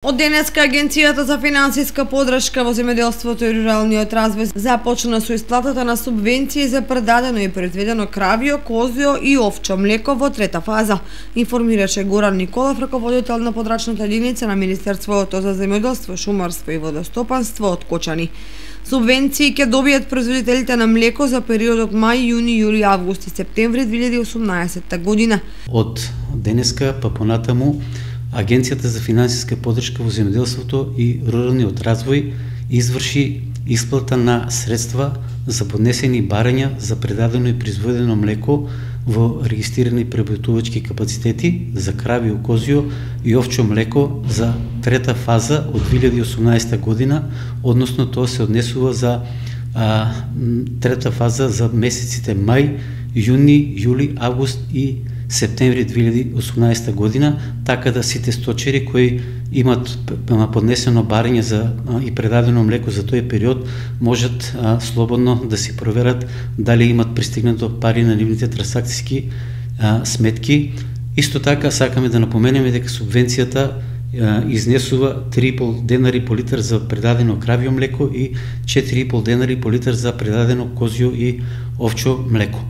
Од денеска Агенцијата за финансиска подршка во земјоделството и руралниот развој започна со исплатата на субвенции за предадено и произведено кравио, козио и овчо млеко во трета фаза, информираше Горан Николов, раководител на подрачната единица на Министерството за земјоделство, шумарство и водостопанство од Кочани. Субвенции ќе добијат производителите на млеко за периодот мај, јуни, јули, август и септември 2018 година. Од денеска па понатаму Агенцијата за финансиска подршка во земјоделството и руралниот развој изврши исплата на средства за поднесени барања за предадено и произведено млеко во регистрирани преработувачки капацитети за кравио, козио и овчо млеко за трета фаза од 2018 година, односно тоа се однесува за трета фаза за месеците мај, јуни, јули, август и септември 2018 година, така да сите сточери кои имат поднесено барање за и предадено млеко за тој период можат слободно да си проверат дали имат пристигнато пари на нивните трансакциски сметки. Исто така сакаме да напоменеме дека субвенцијата изнесува 3,5 денари по литар за предадено кравио млеко и 4,5 денари по литар за предадено козио и овчо млеко.